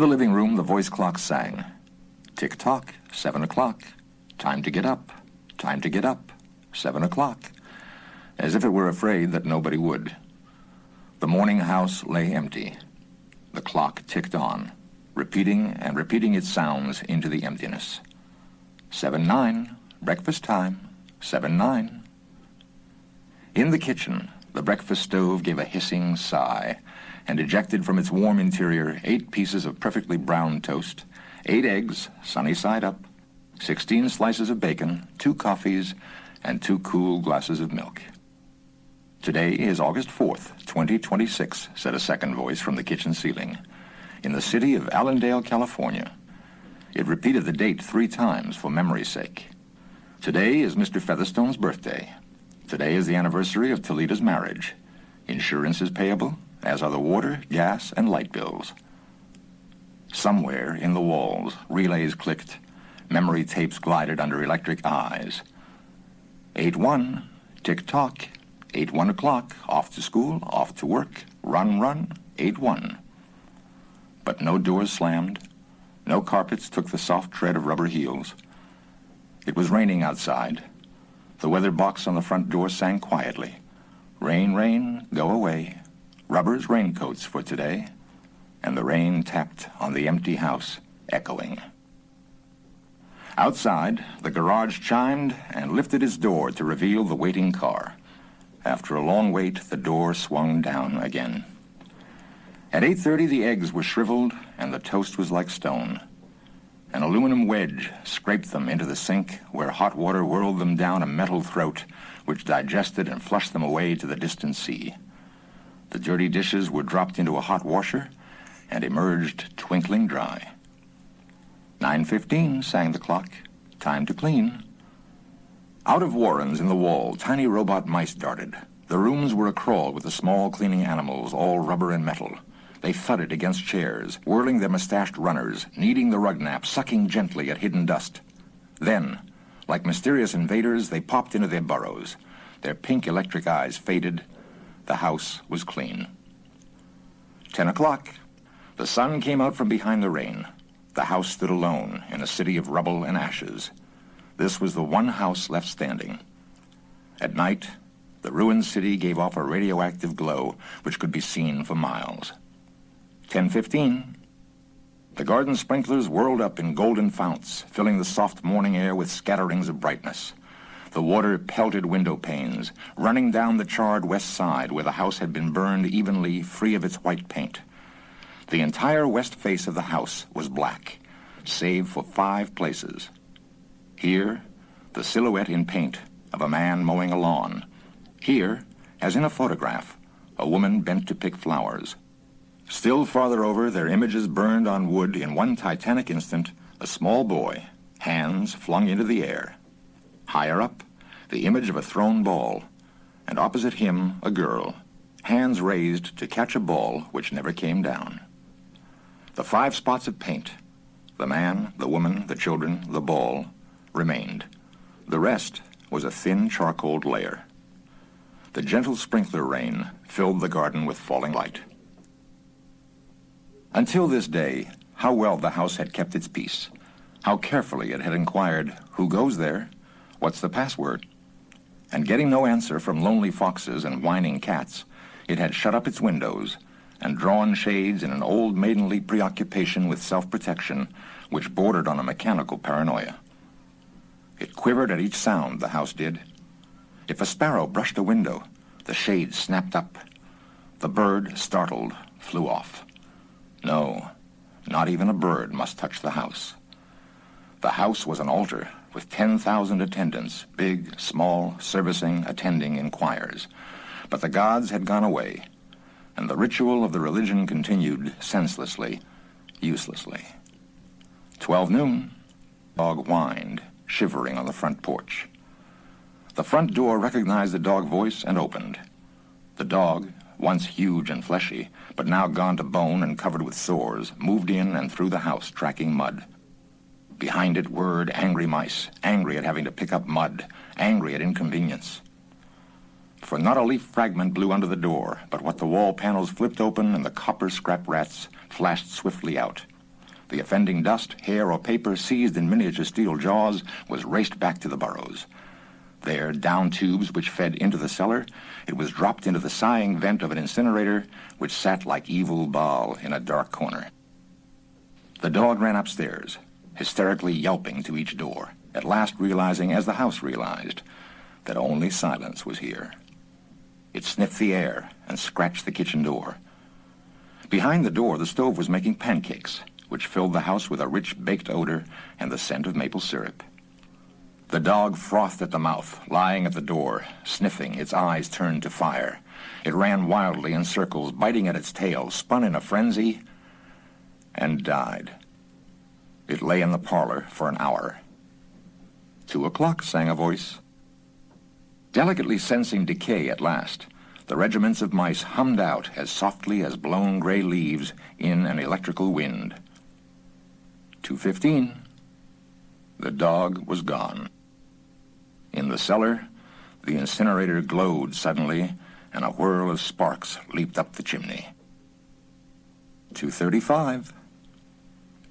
the living room, the voice clock sang. Tick-tock, 7 o'clock. Time to get up. Time to get up. 7 o'clock. As if it were afraid that nobody would. The morning house lay empty. The clock ticked on, repeating and repeating its sounds into the emptiness. 7-9, breakfast time. 7-9. In the kitchen, the breakfast stove gave a hissing sigh and ejected from its warm interior 8 pieces of perfectly brown toast, 8 eggs, sunny side up, 16 slices of bacon, 2 coffees, and 2 cool glasses of milk. Today is August 4th, 2026, said a second voice from the kitchen ceiling, in the city of Allendale, California. It repeated the date 3 times for memory's sake. Today is Mr. Featherstone's birthday. Today is the anniversary of Toleda's marriage. Insurance is payable, as are the water, gas, and light bills. Somewhere in the walls, relays clicked. Memory tapes glided under electric eyes. 8-1, tick-tock. 8-1 o'clock, off to school, off to work, run, 8-1. But no doors slammed. No carpets took the soft tread of rubber heels. It was raining outside. The weather box on the front door sang quietly. Rain, rain, go away. Rubber's raincoats for today. And the rain tapped on the empty house, echoing. Outside, the garage chimed and lifted its door to reveal the waiting car. After a long wait, the door swung down again. At 8:30, the eggs were shriveled and the toast was like stone. An aluminum wedge scraped them into the sink where hot water whirled them down a metal throat which digested and flushed them away to the distant sea. The dirty dishes were dropped into a hot washer and emerged twinkling dry. 9:15, sang the clock. Time to clean. Out of warrens in the wall, tiny robot mice darted. The rooms were a-crawl with the small cleaning animals, all rubber and metal. They thudded against chairs, whirling their mustached runners, kneading the rug nap, sucking gently at hidden dust. Then, like mysterious invaders, they popped into their burrows. Their pink electric eyes faded. The house was clean. 10 o'clock. The sun came out from behind the rain. The house stood alone in a city of rubble and ashes. This was the one house left standing. At night, the ruined city gave off a radioactive glow which could be seen for miles. 10:15. The garden sprinklers whirled up in golden founts, filling the soft morning air with scatterings of brightness. The water pelted window panes, running down the charred west side where the house had been burned evenly, free of its white paint. The entire west face of the house was black, save for 5 places. Here, the silhouette in paint of a man mowing a lawn. Here, as in a photograph, a woman bent to pick flowers. Still farther over, their images burned on wood in one titanic instant, a small boy, hands flung into the air. Higher up, the image of a thrown ball, and opposite him, a girl, hands raised to catch a ball which never came down. The 5 spots of paint, the man, the woman, the children, the ball, remained. The rest was a thin charcoal layer. The gentle sprinkler rain filled the garden with falling light. Until this day, how well the house had kept its peace. How carefully it had inquired, who goes there? What's the password? And getting no answer from lonely foxes and whining cats, it had shut up its windows and drawn shades in an old maidenly preoccupation with self-protection which bordered on a mechanical paranoia. It quivered at each sound, the house did. If a sparrow brushed a window, the shade snapped up. The bird, startled, flew off. No, not even a bird must touch the house. The house was an altar with 10,000 attendants, big, small, servicing, attending in choirs. But the gods had gone away, and the ritual of the religion continued senselessly, uselessly. 12 noon, dog whined, shivering on the front porch. The front door recognized the dog voice and opened. The dog, once huge and fleshy, but now gone to bone and covered with sores, moved in and through the house, tracking mud. Behind it whirred angry mice, angry at having to pick up mud, angry at inconvenience. For not a leaf fragment blew under the door, but what the wall panels flipped open and the copper scrap rats flashed swiftly out. The offending dust, hair, or paper seized in miniature steel jaws was raced back to the burrows. There, down tubes which fed into the cellar, it was dropped into the sighing vent of an incinerator which sat like evil Baal in a dark corner. The dog ran upstairs, hysterically yelping to each door, at last realizing, as the house realized, that only silence was here. It sniffed the air and scratched the kitchen door. Behind the door, the stove was making pancakes, which filled the house with a rich baked odor and the scent of maple syrup. The dog frothed at the mouth, lying at the door, sniffing, its eyes turned to fire. It ran wildly in circles, biting at its tail, spun in a frenzy, and died. It lay in the parlor for an hour. 2 o'clock, sang a voice. Delicately sensing decay at last, the regiments of mice hummed out as softly as blown gray leaves in an electrical wind. 2:15. The dog was gone. In the cellar, the incinerator glowed suddenly, and a whirl of sparks leaped up the chimney. 2:35.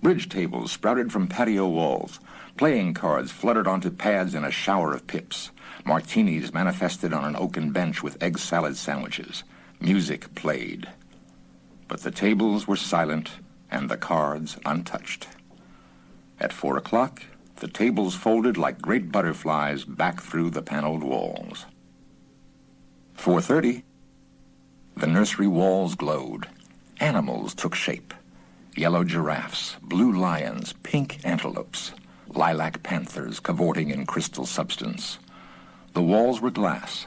Bridge tables sprouted from patio walls. Playing cards fluttered onto pads in a shower of pips. Martinis manifested on an oaken bench with egg salad sandwiches. Music played. But the tables were silent and the cards untouched. At 4 o'clock, the tables folded like great butterflies back through the paneled walls. 4:30. The nursery walls glowed. Animals took shape. Yellow giraffes, blue lions, pink antelopes, lilac panthers cavorting in crystal substance. The walls were glass.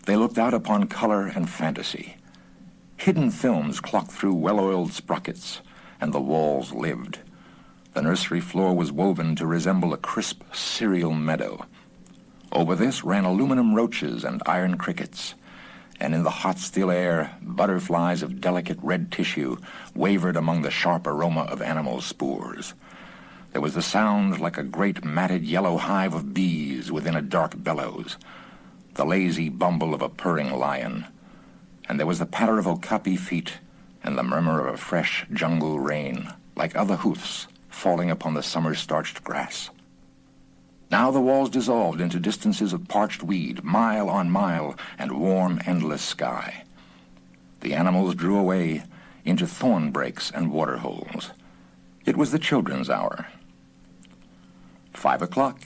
They looked out upon color and fantasy. Hidden films clocked through well-oiled sprockets, and the walls lived. The nursery floor was woven to resemble a crisp cereal meadow. Over this ran aluminum roaches and iron crickets, and in the hot still air, butterflies of delicate red tissue wavered among the sharp aroma of animal spores. There was the sound like a great matted yellow hive of bees within a dark bellows, the lazy bumble of a purring lion, and there was the patter of okapi feet and the murmur of a fresh jungle rain, like other hoofs falling upon the summer-starched grass. Now the walls dissolved into distances of parched weed, mile on mile, and warm, endless sky. The animals drew away into thorn breaks and water holes. It was the children's hour. 5 o'clock.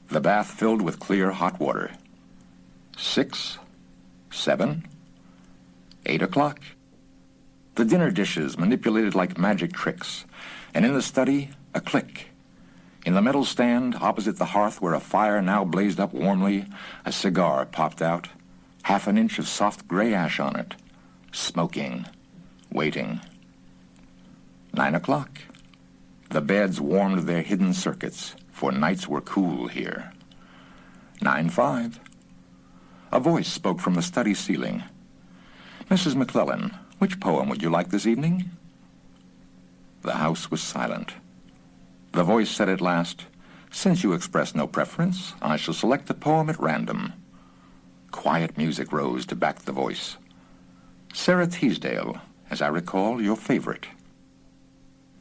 The bath filled with clear hot water. 6, 7, 8 o'clock. The dinner dishes manipulated like magic tricks, and in the study, a click. In the metal stand, opposite the hearth where a fire now blazed up warmly, a cigar popped out, half an inch of soft gray ash on it, smoking, waiting. 9 o'clock. The beds warmed their hidden circuits, for nights were cool here. 9:05. A voice spoke from the study ceiling. "Mrs. McClellan, which poem would you like this evening?" The house was silent. The voice said at last, "Since you express no preference, I shall select a poem at random." Quiet music rose to back the voice. "Sarah Teasdale, as I recall, your favorite."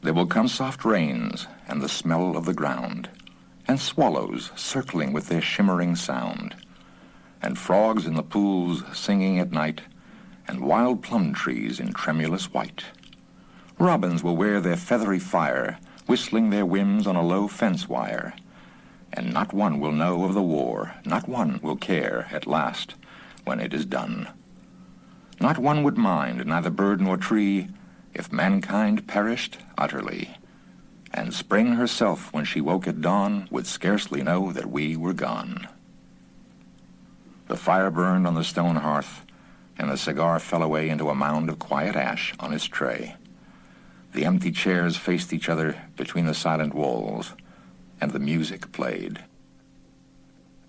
There will come soft rains and the smell of the ground, and swallows circling with their shimmering sound, and frogs in the pools singing at night, and wild plum trees in tremulous white. Robins will wear their feathery fire, whistling their whims on a low fence wire, and not one will know of the war, not one will care at last when it is done. Not one would mind, neither bird nor tree, if mankind perished utterly, and spring herself, when she woke at dawn, would scarcely know that we were gone. The fire burned on the stone hearth, and the cigar fell away into a mound of quiet ash on its tray. The empty chairs faced each other between the silent walls, and the music played.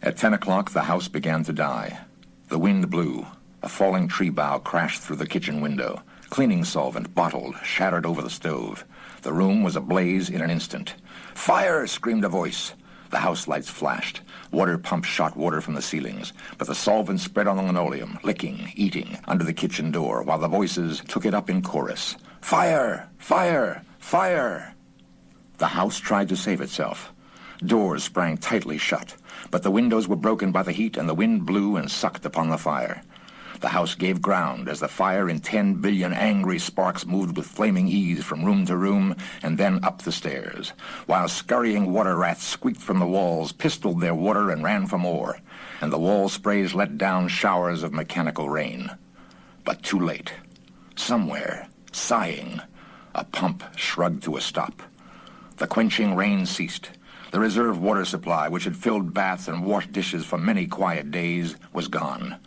At 10 o'clock, the house began to die. The wind blew. A falling tree bough crashed through the kitchen window. Cleaning solvent, bottled, shattered over the stove. The room was ablaze in an instant. "Fire!" screamed a voice. The house lights flashed. Water pumps shot water from the ceilings, but the solvent spread on the linoleum, licking, eating, under the kitchen door, while the voices took it up in chorus. "Fire! Fire! Fire! The house tried to save itself. Doors sprang tightly shut, but the windows were broken by the heat, and the wind blew and sucked upon the fire. The house gave ground as the fire in 10 billion angry sparks moved with flaming ease from room to room and then up the stairs, while scurrying water rats squeaked from the walls, pistoled their water, and ran for more, and the wall sprays let down showers of mechanical rain. But too late. Somewhere, sighing, a pump shrugged to a stop. The quenching rain ceased. The reserve water supply, which had filled baths and washed dishes for many quiet days, was gone.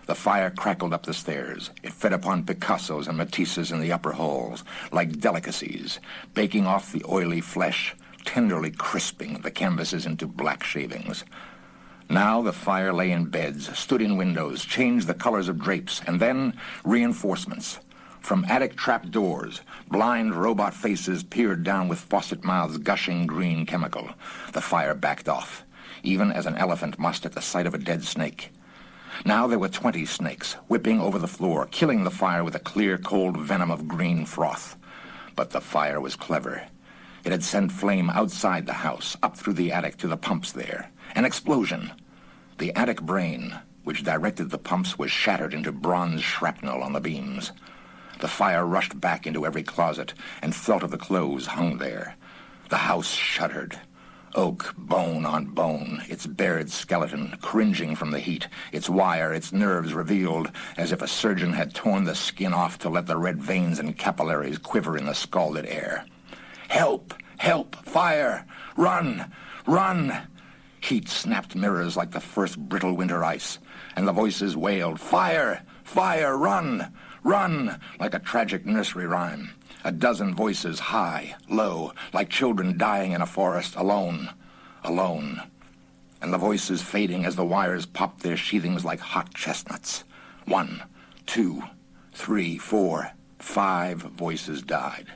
The fire crackled up the stairs. It fed upon Picassos and Matisses in the upper halls, like delicacies, baking off the oily flesh, tenderly crisping the canvases into black shavings. Now the fire lay in beds, stood in windows, changed the colors of drapes, and then reinforcements. From attic trap doors, blind robot faces peered down with faucet mouths gushing green chemical. The fire backed off, even as an elephant must at the sight of a dead snake. Now there were 20 snakes, whipping over the floor, killing the fire with a clear, cold venom of green froth. But the fire was clever. It had sent flame outside the house, up through the attic to the pumps there. An explosion. The attic brain, which directed the pumps, was shattered into bronze shrapnel on the beams. The fire rushed back into every closet and felt of the clothes hung there. The house shuddered. Oak, bone on bone, its bared skeleton cringing from the heat, its wire, its nerves revealed, as if a surgeon had torn the skin off to let the red veins and capillaries quiver in the scalded air. Help! Help! Fire! Run! Run! Heat snapped mirrors like the first brittle winter ice, and the voices wailed, Fire! Fire! Run! Run! Like a tragic nursery rhyme. A dozen voices, high, low, like children dying in a forest, alone, alone. And the voices fading as the wires popped their sheathings like hot chestnuts. 1, 2, 3, 4, 5 voices died.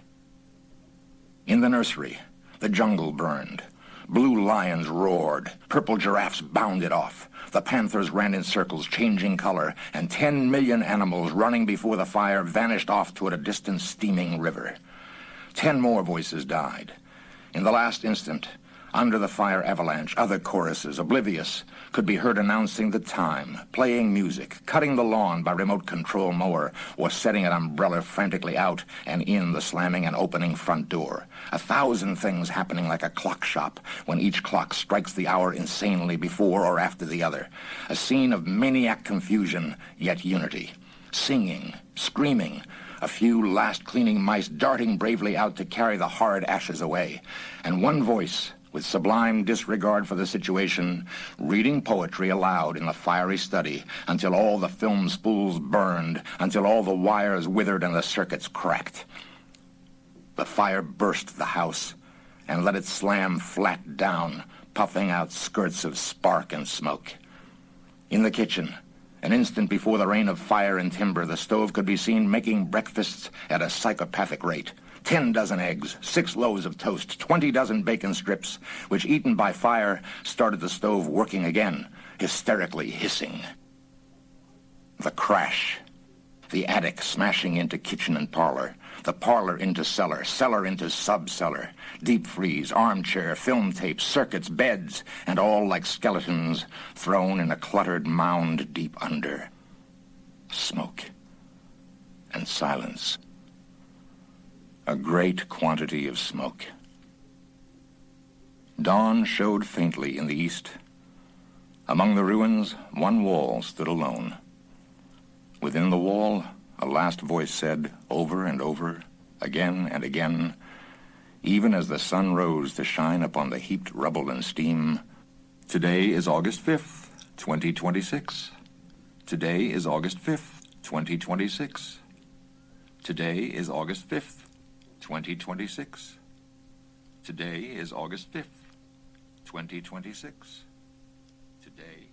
In the nursery, the jungle burned. Blue lions roared. Purple giraffes bounded off. The panthers ran in circles, changing color, and 10 million animals running before the fire vanished off toward a distant steaming river. 10 more voices died. In the last instant, under the fire avalanche, other choruses, oblivious, could be heard announcing the time, playing music, cutting the lawn by remote control mower, or setting an umbrella frantically out and in the slamming and opening front door. 1,000 things happening like a clock shop when each clock strikes the hour insanely before or after the other. A scene of maniac confusion, yet unity. Singing, screaming, a few last cleaning mice darting bravely out to carry the horrid ashes away, and one voice, with sublime disregard for the situation, reading poetry aloud in the fiery study until all the film spools burned, until all the wires withered and the circuits cracked. The fire burst the house and let it slam flat down, puffing out skirts of spark and smoke. In the kitchen, an instant before the rain of fire and timber, the stove could be seen making breakfasts at a psychopathic rate. 10 dozen eggs, 6 loaves of toast, 20 dozen bacon strips, which, eaten by fire, started the stove working again, hysterically hissing. The crash. The attic smashing into kitchen and parlor, the parlor into cellar, cellar into sub-cellar, deep freeze, armchair, film tape, circuits, beds, and all like skeletons thrown in a cluttered mound deep under. Smoke and silence. A great quantity of smoke. Dawn showed faintly in the east. Among the ruins, one wall stood alone. Within the wall, a last voice said, over and over, again and again, even as the sun rose to shine upon the heaped rubble and steam, Today is August 5th, 2026. Today is August 5th, 2026. Today is August 5th, 2026. Today is August 5th, 2026. Today